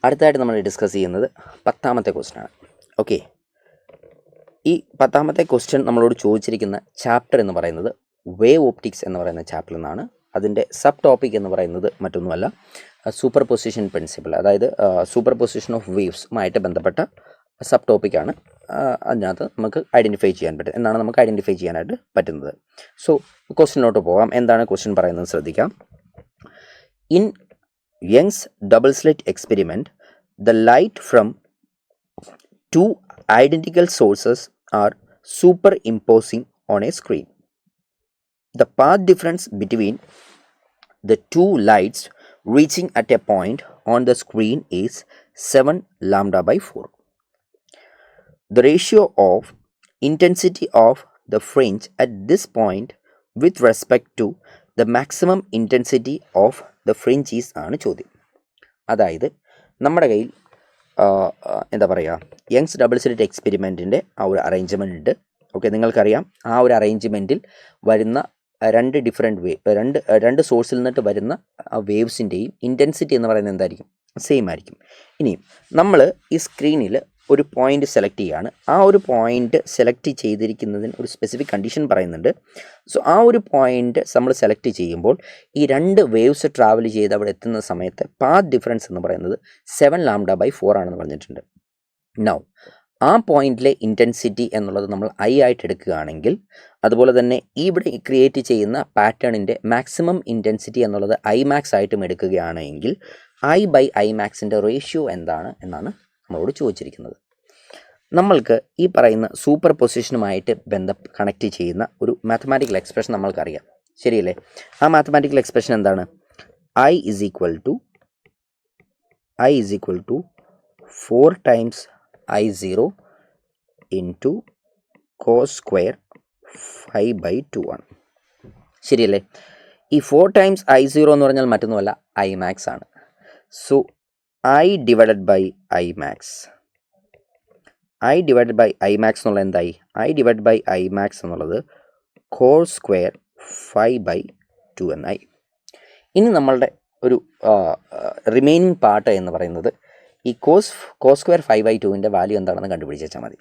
അടുത്തതായിട്ട് നമ്മൾ ഡിസ്കസ് ചെയ്യുന്നത് 10ാമത്തെ ക്വസ്റ്റ്യനാണ്. ഓക്കെ, ഈ 10ാമത്തെ ക്വസ്റ്റ്യൻ നമ്മളോട് ചോദിച്ചിരിക്കുന്ന ചാപ്റ്റർ എന്ന് പറയുന്നത് വേവ് ഓപ്റ്റിക്സ് എന്ന് പറയുന്ന ചാപ്റ്ററിൽ നിന്നാണ്. അതിൻ്റെ സബ് ടോപ്പിക് എന്ന് പറയുന്നത് മറ്റൊന്നുമല്ല, സൂപ്പർ പൊസിഷൻ പ്രിൻസിപ്പിൾ, അതായത് സൂപ്പർ പൊസിഷൻ ഓഫ് വേവ്സുമായിട്ട് ബന്ധപ്പെട്ട സബ് ടോപ്പിക്കാണ്. അതിനകത്ത് നമുക്ക് ഐഡൻറ്റിഫൈ ചെയ്യാൻ പറ്റും, എന്നാണ് നമുക്ക് ഐഡൻറ്റിഫൈ ചെയ്യാനായിട്ട് പറ്റുന്നത്. സോ ക്വസ്റ്റ്യനിലോട്ട് പോകാം. എന്താണ് ക്വസ്റ്റ്യൻ പറയുന്നത് ശ്രദ്ധിക്കാം. In Young's double slit experiment, the light from two identical sources are superimposing on a screen. The path difference between the two lights reaching at a point on the screen is 7 lambda by 4. The ratio of intensity of the fringe at this point with respect to the maximum intensity of the fringe is ആണ് ചോദ്യം. അതായത് നമ്മുടെ കയ്യിൽ എന്താ പറയുക, Young's double slit എക്സ്പെരിമെൻറ്റിൻ്റെ ആ ഒരു arrangement ഉണ്ട്. ഓക്കെ, നിങ്ങൾക്കറിയാം ആ ഒരു അറേഞ്ച്മെൻറ്റിൽ വരുന്ന രണ്ട് സോഴ്സിൽ നിന്നിട്ട് വരുന്ന വേവ്സിൻ്റെയും ഇൻറ്റൻസിറ്റി എന്ന് പറയുന്നത് എന്തായിരിക്കും, സെയിം ആയിരിക്കും. ഇനി നമ്മൾ ഈ സ്ക്രീനിൽ ഒരു പോയിൻ്റ് സെലക്ട് ചെയ്യുകയാണ്. ആ ഒരു പോയിൻ്റ് സെലക്ട് ചെയ്തിരിക്കുന്നതിന് ഒരു സ്പെസിഫിക് കണ്ടീഷൻ പറയുന്നുണ്ട്. സോ ആ ഒരു പോയിൻ്റ് നമ്മൾ സെലക്ട് ചെയ്യുമ്പോൾ ഈ രണ്ട് വേവ്സ് ട്രാവൽ ചെയ്ത് അവിടെ എത്തുന്ന സമയത്ത് പാത്ത് ഡിഫറൻസ് എന്ന് പറയുന്നത് 7 ലാംഡ ബൈ 4 ആണെന്ന് പറഞ്ഞിട്ടുണ്ട്. നൗ ആ പോയിന്റിലെ ഇൻറ്റൻസിറ്റി എന്നുള്ളത് നമ്മൾ ഐ ആയിട്ട് എടുക്കുകയാണെങ്കിൽ, അതുപോലെ തന്നെ ഇവിടെ ക്രിയേറ്റ് ചെയ്യുന്ന പാറ്റേണിൻ്റെ മാക്സിമം ഇൻറ്റൻസിറ്റി എന്നുള്ളത് ഐ മാക്സ് ആയിട്ടും എടുക്കുകയാണെങ്കിൽ ഐ ബൈ ഐ മാക്സിൻ്റെ റേഷ്യോ എന്താണ് എന്നാണ് നമ്മളോട് ചോദിച്ചിരിക്കുന്നത്. നമ്മൾക്ക് ഈ പറയുന്ന സൂപ്പർ പൊസിഷനുമായിട്ട് കണക്ട് ചെയ്യുന്ന ഒരു മാത്തമാറ്റിക്കൽ എക്സ്പ്രഷൻ നമ്മൾക്കറിയാം, ശരിയല്ലേ? ആ മാത്തമാറ്റിക്കൽ എക്സ്പ്രഷൻ എന്താണ്? I is equal to 4 times I0 into cos square 5/2 ആണ്, ശരിയല്ലേ? ഈ 4 ടൈംസ് I0 എന്ന് പറഞ്ഞാൽ മറ്റൊന്നുമല്ല, ഐ മാക്സ് ആണ്. So I divided by I max എന്നുള്ളത് എന്തായി? I divide by I max എന്നുള്ളത് കോസ് സ്ക്വയർ 5/2 എന്നായി. ഇനി നമ്മളുടെ ഒരു റിമൈനിങ് പാർട്ട് എന്ന് പറയുന്നത് ഈ കോസ് സ്ക്വയർ 5/2ൻ്റെ വാല്യൂ എന്താണെന്ന് കണ്ടുപിടിച്ചാൽ മതി.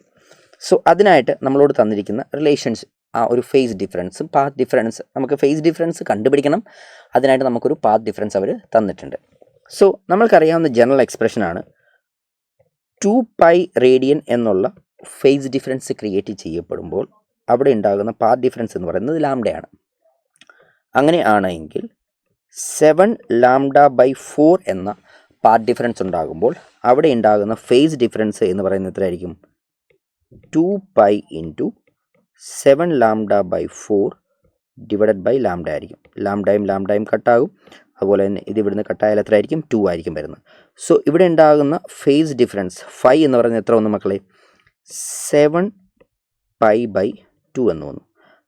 സോ അതിനായിട്ട് നമ്മളോട് തന്നിരിക്കുന്ന റിലേഷൻസ്, ആ ഒരു ഫേസ് ഡിഫറൻസും പാത്ത് ഡിഫറൻസ്, നമുക്ക് ഫേസ് ഡിഫറൻസ് കണ്ടുപിടിക്കണം. അതിനായിട്ട് നമുക്കൊരു പാത്ത് ഡിഫറൻസ് അവർ തന്നിട്ടുണ്ട്. സോ നമ്മൾക്കറിയാവുന്ന ജനറൽ എക്സ്പ്രഷനാണ് 2π റേഡിയൻ എന്നുള്ള ഫേസ് ഡിഫറൻസ് ക്രിയേറ്റ് ചെയ്യപ്പെടുമ്പോൾ അവിടെ ഉണ്ടാകുന്ന പാത്ത് ഡിഫറൻസ് എന്ന് പറയുന്നത് ലാംഡയാണ്. അങ്ങനെയാണെങ്കിൽ 7 ലാംഡ ബൈ 4 എന്ന പാത്ത് ഡിഫറൻസ് ഉണ്ടാകുമ്പോൾ അവിടെ ഉണ്ടാകുന്ന ഫേസ് ഡിഫറൻസ് എന്ന് പറയുന്നത് എത്രയായിരിക്കും? 2π into 7 lambda by 4 divided by lambda ആയിരിക്കും. ലാംഡയും കട്ടാകും. അതുപോലെ തന്നെ ഇത് ഇവിടുന്ന് കട്ടായാൽ എത്രയായിരിക്കും? 2 ആയിരിക്കും വരുന്നത്. സോ ഇവിടെ ഉണ്ടാകുന്ന ഫേസ് ഡിഫറൻസ് 5 എന്ന് പറയുന്നത് എത്ര വന്നു മക്കളെ? 7π/2 എന്ന് വന്നു.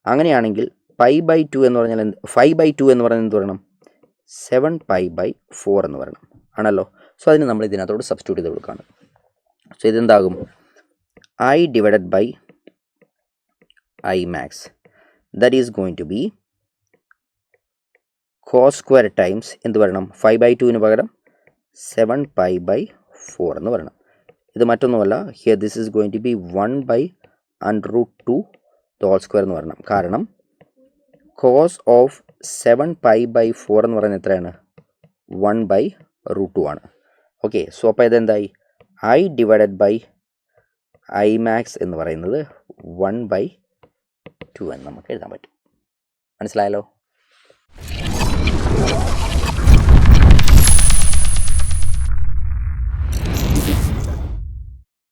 അങ്ങനെയാണെങ്കിൽ π/2 എന്ന് പറഞ്ഞാൽ 5/2 എന്ന് പറയുന്നത് എന്ത് പറയണം? 7π/4 എന്ന് പറയണം, ആണല്ലോ. സോ അതിന് നമ്മൾ ഇതിനകത്തോട് സബ്സ്റ്റിറ്റ്യൂട്ട് ചെയ്ത് കൊടുക്കുകയാണ്. സോ ഇതെന്താകും? I divided by I max, that is going to be cos square times എന്ത് പറയണം? 5/2ന് പകരം 7π/4 എന്ന് പറയണം. ഇത് മറ്റൊന്നുമല്ല, here this is going to be 1/√2 whole square എന്ന് പറയണം. കാരണം കോസ് ഓഫ് 7π/4 എന്ന് പറയുന്നത് എത്രയാണ്? 1/√2 ആണ്. ഓക്കെ, സോ അപ്പോൾ ഇതെന്തായി? I divided by I max എന്ന് പറയുന്നത് 1/2 എന്ന് നമുക്ക് എഴുതാൻ പറ്റും. മനസ്സിലായല്ലോ?